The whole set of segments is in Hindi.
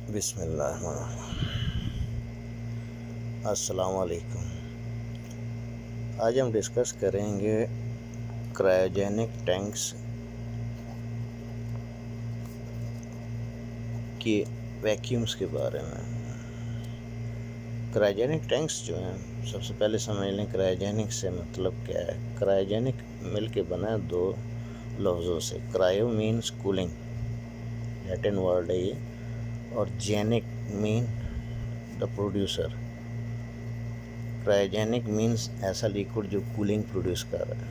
बिस्मिल्लाह। अस्सलाम वालेकुम। आज हम डिस्कस करेंगे क्रायोजेनिक टैंक्स के वैक्यूम्स के बारे में। क्रायोजेनिक टैंक्स जो हैं, सबसे पहले समझ लें क्रायोजेनिक से मतलब क्या है। क्रायोजेनिक मिल के बना है दो लफ्ज़ों से। Cryo means cooling, Latin word है ये, और genic mean the producer. Cryogenic means ऐसा लिक्विड जो कूलिंग प्रोड्यूस कर रहा है,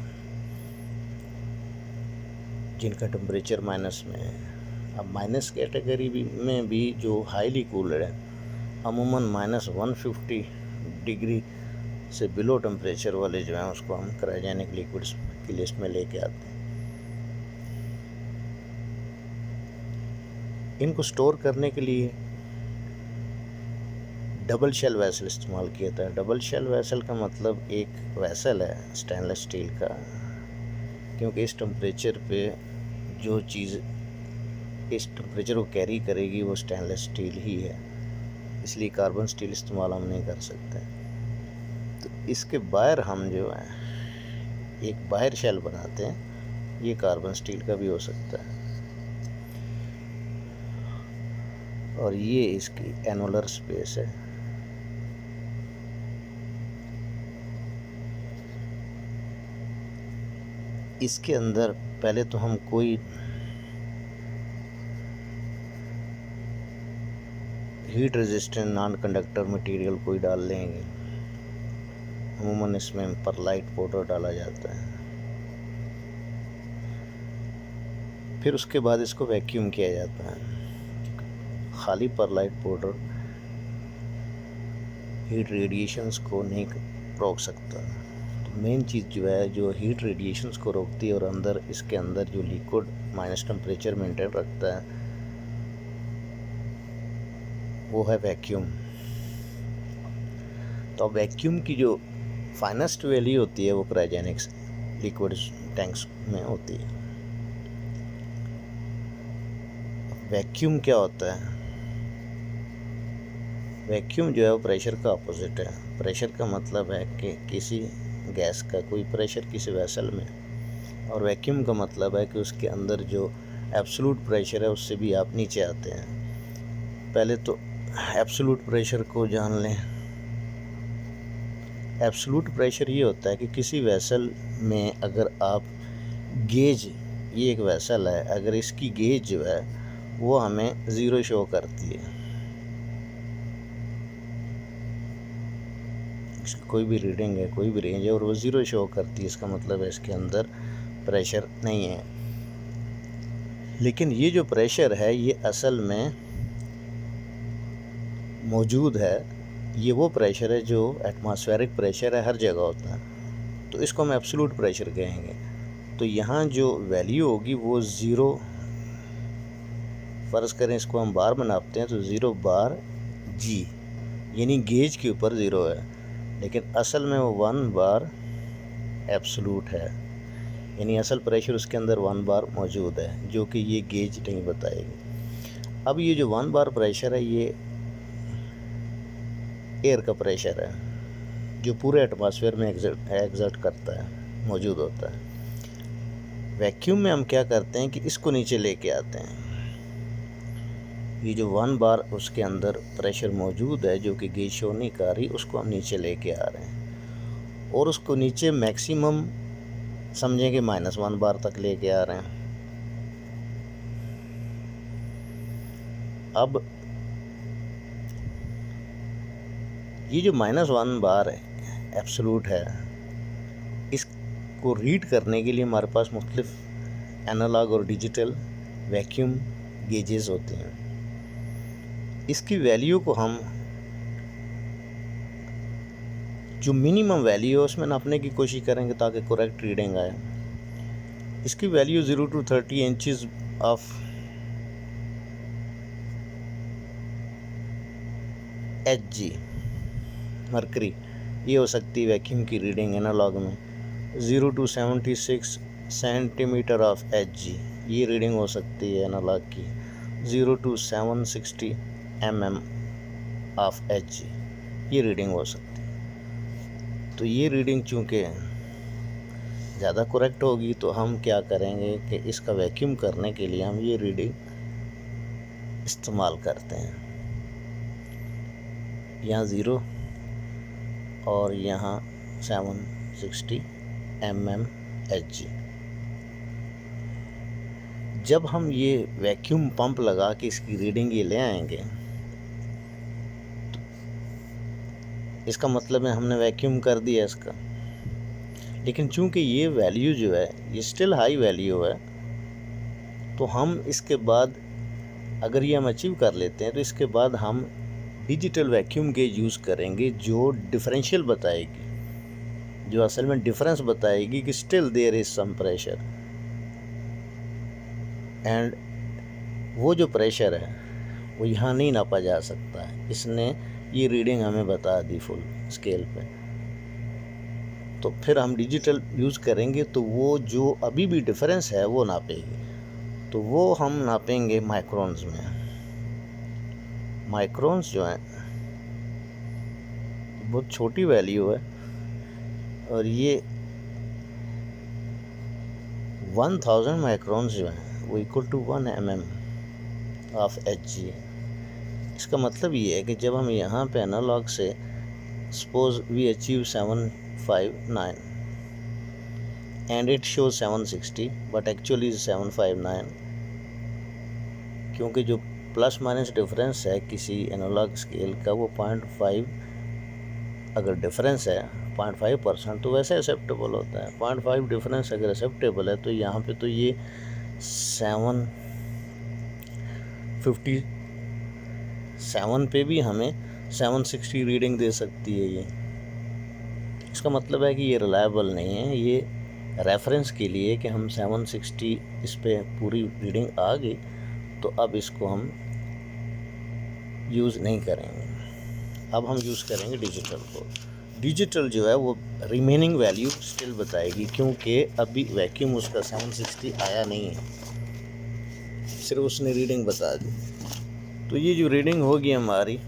जिनका टेम्परेचर माइनस में है। अब माइनस कैटेगरी में भी जो हाईली कूल्ड है, अमूमन -150 डिग्री से बिलो टेम्परेचर वाले जो हैं उसको हम क्रायोजेनिक लिक्विड्स की लिस्ट में लेके आते हैं। इनको स्टोर करने के लिए डबल शेल वैसल इस्तेमाल किया था। डबल शेल वैसल का मतलब एक वैसल है स्टेनलेस स्टील का, क्योंकि इस टेम्परेचर पे जो चीज़ इस टेम्परेचर को कैरी करेगी वो स्टेनलेस स्टील ही है, इसलिए कार्बन स्टील इस्तेमाल हम नहीं कर सकते। तो इसके बाहर हम जो है एक बाहर शेल बनाते हैं, ये कार्बन स्टील का भी हो सकता है, और ये इसकी एनुलर स्पेस है। इसके अंदर पहले तो हम कोई heat resistant non conductor material कोई डाल लेंगे। अमूमन इसमें परलाइट पाउडर डाला जाता है। फिर उसके बाद इसको वैक्यूम किया जाता है। खाली परलाइट पाउडर हीट रेडिएशंस को नहीं रोक सकता। तो मेन चीज़ जो है जो हीट रेडिएशंस को रोकती है और अंदर इसके अंदर जो लिक्विड माइनस टेम्परेचर मेंटेन रखता है वो है वैक्यूम। तो वैक्यूम की जो फाइनेस्ट वैल्यू होती है वो क्रायोजेनिक्स लिक्विड टैंक्स में होती है। वैक्यूम क्या होता है? वैक्यूम जो है वो प्रेशर का अपोजिट है। प्रेशर का मतलब है कि किसी गैस का कोई प्रेशर किसी वेसल में, और वैक्यूम का मतलब है कि उसके अंदर जो एब्सोल्यूट प्रेशर है उससे भी आप नीचे आते हैं। पहले तो एब्सोल्यूट प्रेशर को जान लें। एब्सोल्यूट प्रेशर ये होता है कि किसी वेसल में अगर आप गेज, ये एक वेसल है, अगर इसकी गेज जो है वो हमें ज़ीरो शो करती है, इसकी कोई भी रीडिंग है, कोई भी रेंज है, और वो ज़ीरो शो करती है, इसका मतलब है इसके अंदर प्रेशर नहीं है। लेकिन ये जो प्रेशर है ये असल में मौजूद है। ये वो प्रेशर है जो एटमॉस्फेरिक प्रेशर है, हर जगह होता है, तो इसको हम एब्सोल्यूट प्रेशर कहेंगे। तो यहाँ जो वैल्यू होगी वो ज़ीरो, फ़र्ज़ करें इसको हम बार में नापते हैं तो 0 बार जी, यानी गेज के ऊपर 0 है, लेकिन असल में वो 1 बार एब्सोल्यूट है, यानी असल प्रेशर उसके अंदर 1 बार मौजूद है, जो कि ये गेज नहीं बताएगी। अब ये जो 1 बार प्रेशर है ये एयर का प्रेशर है जो पूरे एटमॉस्फेयर में एग्जर्ट करता है, मौजूद होता है। वैक्यूम में हम क्या करते हैं कि इसको नीचे लेके आते हैं। ये जो 1 बार उसके अंदर प्रेशर मौजूद है जो कि गेज शो नहीं कर रही, उसको हम नीचे लेके आ रहे हैं, और उसको नीचे मैक्सिमम समझेंगे -1 बार तक लेके आ रहे हैं। अब ये जो -1 बार है एब्सोल्यूट है, इसको रीड करने के लिए हमारे पास मुख्तलिफ एनालॉग और डिजिटल वैक्यूम गेजेस होते हैं। इसकी वैल्यू को हम जो मिनिमम वैल्यू है उसमें नापने की कोशिश करेंगे ताकि करेक्ट रीडिंग आए। इसकी value 0 to 30 inches of Hg mercury, ये हो सकती है वैक्यूम की रीडिंग एनालॉग में। 0 to 76 सेंटीमीटर ऑफ Hg, ये रीडिंग हो सकती है एनालॉग की। 0 to 760 mm ऑफ Hg, ये रीडिंग हो सकती है। तो ये रीडिंग चूँकि ज़्यादा करेक्ट होगी तो हम क्या करेंगे कि इसका वैक्यूम करने के लिए हम ये रीडिंग इस्तेमाल करते हैं। यहाँ 0 और यहाँ 760 mmHg। जब हम ये वैक्यूम पंप लगा के इसकी रीडिंग ये ले आएंगे तो इसका मतलब है हमने वैक्यूम कर दिया इसका। लेकिन चूंकि ये वैल्यू जो है ये स्टिल हाई वैल्यू है, तो हम इसके बाद अगर ये हम अचीव कर लेते हैं तो इसके बाद हम डिजिटल वैक्यूम गेज यूज़ करेंगे जो डिफरेंशियल बताएगी, जो असल में डिफरेंस बताएगी कि still there is some pressure, and वो जो प्रेशर है वो यहाँ नहीं नापा जा सकता है। इसने ये रीडिंग हमें बता दी फुल स्केल पे। तो फिर हम डिजिटल यूज़ करेंगे तो वो जो अभी भी डिफरेंस है वो नापेगी। तो वो हम नापेंगे माइक्रोन्स में। माइक्रोन्स जो है बहुत छोटी वैल्यू है और ये 1000 माइक्रोन्स जो है वो equal to 1 mm of Hg। इसका मतलब ये है कि जब हम यहाँ पे एनालॉग से suppose we achieve 759 and it show 760 but actually 759, क्योंकि जो प्लस माइनस डिफरेंस है किसी एनालॉग स्केल का वो 0.5 अगर डिफरेंस है 0.5% तो वैसे एक्सेप्टेबल होता है। 0.5 डिफरेंस अगर एक्सेप्टेबल है तो यहाँ पे तो ये 757 पे भी हमें 760 रीडिंग दे सकती है। ये इसका मतलब है कि ये रिलायबल नहीं है। ये रेफरेंस के लिए कि हम 760 इस पे पूरी रीडिंग आ गई तो अब इसको हम यूज़ नहीं करेंगे। अब हम यूज़ करेंगे डिजिटल को। डिजिटल जो है वो रिमेनिंग वैल्यू स्टिल बताएगी, क्योंकि अभी वैक्यूम उसका 760 आया नहीं है, सिर्फ उसने रीडिंग बता दी। तो ये जो रीडिंग होगी हमारी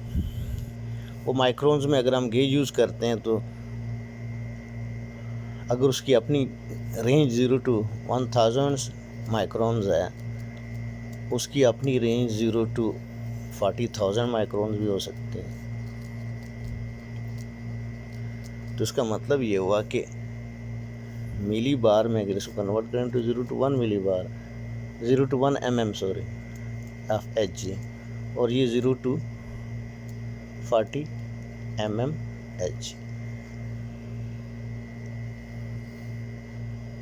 वो माइक्रोन्स में अगर हम गेज यूज़ करते हैं तो अगर उसकी अपनी रेंज 0 to 1000 माइक्रोन्स है, उसकी अपनी रेंज 0 to 40,000 माइक्रोन्स भी हो सकते हैं। तो इसका मतलब ये हुआ कि मिली बार में अगर इसको कन्वर्ट करें तो 0 to 1 millibar, 0 to 1 mm of Hg, और ये 0 to 40 mmHg।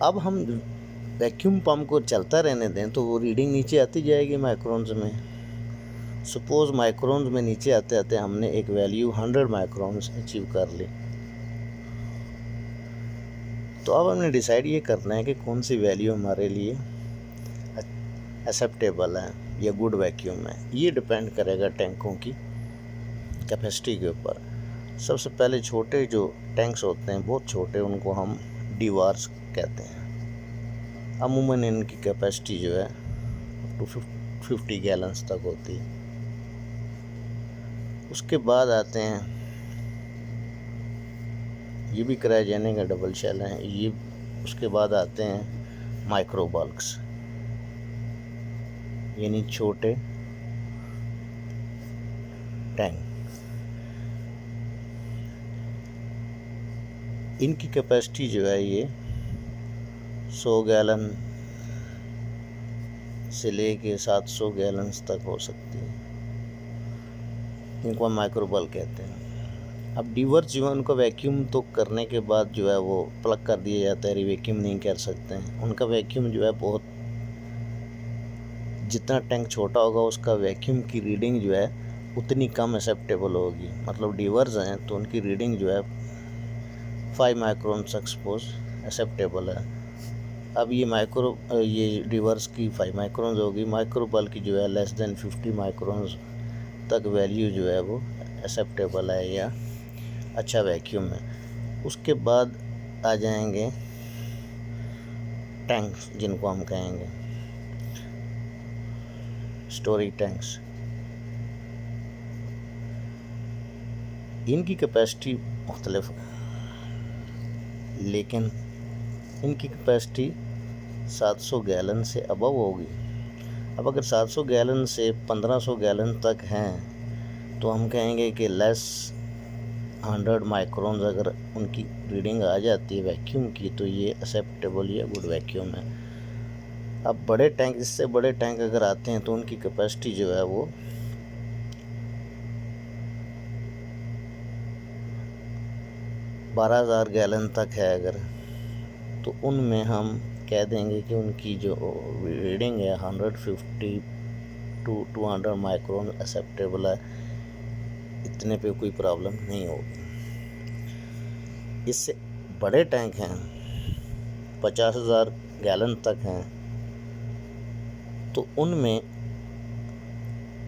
अब हम वैक्यूम पंप को चलता रहने दें तो वो रीडिंग नीचे आती जाएगी माइक्रोन्स में। सपोज़ माइक्रोन्स में नीचे आते आते हमने एक वैल्यू 100 माइक्रोन्स अचीव कर ली, तो अब हमने डिसाइड ये करना है कि कौन सी वैल्यू हमारे लिए एक्सेप्टेबल है या गुड वैक्यूम है। ये डिपेंड करेगा टैंकों की कैपेसिटी के ऊपर। सबसे पहले छोटे जो टैंक्स होते हैं बहुत छोटे, उनको हम डीवार्स कहते हैं। अमूमन इनकी कैपेसिटी जो है टू 50 गैलन्स तक होती है। उसके बाद आते हैं, ये भी क्रायोजेनिक का डबल शेल है ये। उसके बाद आते हैं माइक्रो बल्क्स, यानी छोटे टैंक। इनकी कैपेसिटी जो है ये 100 गैलन से लेके 700 गैलन्स तक हो सकती है। इनको हम माइक्रो बल्क कहते हैं। अब डीवर्स जो है उनको वैक्यूम तो करने के बाद जो है वो प्लग कर दिया जाता है, रिवैक्यूम नहीं कर सकते हैं। उनका वैक्यूम जो है बहुत, जितना टैंक छोटा होगा उसका वैक्यूम की रीडिंग जो है उतनी कम एक्सेप्टेबल होगी। मतलब डीवर्स हैं तो उनकी रीडिंग जो है 5 माइक्रोन तक सपोज एक्सेप्टेबल है। अब ये डीवर्स की 5 माइक्रोन्स होगी। माइक्रो बल्क की जो है लेस देन 50 माइक्रोन्स तक वैल्यू जो है वो एक्सेप्टेबल है या अच्छा वैक्यूम है। उसके बाद आ जाएंगे टैंक्स, जिनको हम कहेंगे। Storage tanks. इनकी कैपेसिटी मुख्तलिफ है, लेकिन इनकी कैपेसिटी 700 गैलन से अबव होगी। अब अगर 700 गैलन से 1500 गैलन तक हैं तो हम कहेंगे कि लेस 100 माइक्रोन्स अगर उनकी रीडिंग आ जाती है वैक्यूम की तो ये एक्सेप्टेबल या गुड वैक्यूम है। अब बड़े टैंक, इससे बड़े टैंक अगर आते हैं तो उनकी कैपेसिटी जो है वो 12,000 गैलन तक है अगर, तो उनमें हम कह देंगे कि उनकी जो रीडिंग है 150 टू 200 माइक्रोन एक्सेप्टेबल है, इतने पे कोई प्रॉब्लम नहीं होगी। इससे बड़े टैंक हैं 50,000 गैलन तक हैं, तो उनमें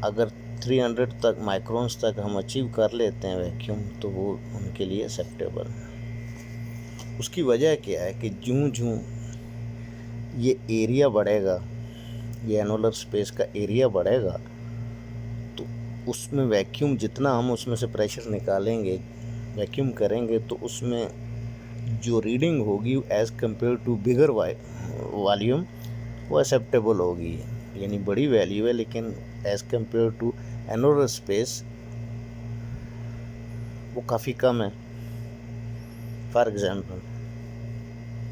अगर 300 तक माइक्रोन्स तक हम अचीव कर लेते हैं वैक्यूम तो वो उनके लिए एक्सेप्टेबल है। उसकी वजह क्या है कि जूं ये एरिया बढ़ेगा, ये एनुलर स्पेस का एरिया बढ़ेगा, तो उसमें वैक्यूम जितना हम उसमें से प्रेशर निकालेंगे, वैक्यूम करेंगे, तो उसमें जो रीडिंग होगी as compare to bigger volume वो एक्सेप्टेबल होगी। यानी बड़ी वैल्यू है लेकिन as compare to annular space वो काफ़ी कम है। फॉर एग्ज़ाम्पल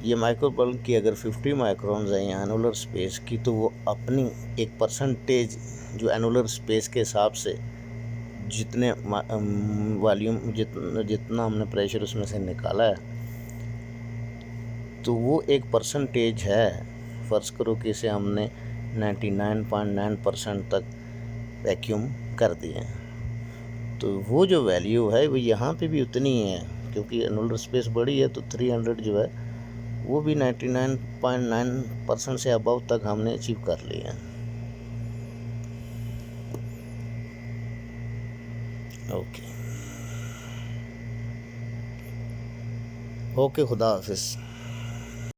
ये माइक्रोबल्ब की अगर 50 माइक्रोन्स है या एनुलर स्पेस की, तो वो अपनी एक परसेंटेज जो एनुलर स्पेस के हिसाब से जितने वॉल्यूम जितना हमने प्रेशर उसमें से निकाला है, तो वो एक परसेंटेज है। फ़र्ज़ करो कि इसे हमने 99.9% तक वैक्यूम कर दिए, तो वो जो वैल्यू है वो यहाँ पे भी उतनी ही है, क्योंकि एनुलर स्पेस बड़ी है तो 300 जो है वो भी 99.9% से अबव तक हमने अचीव कर लिया है। ओके, खुदा हाफिज़।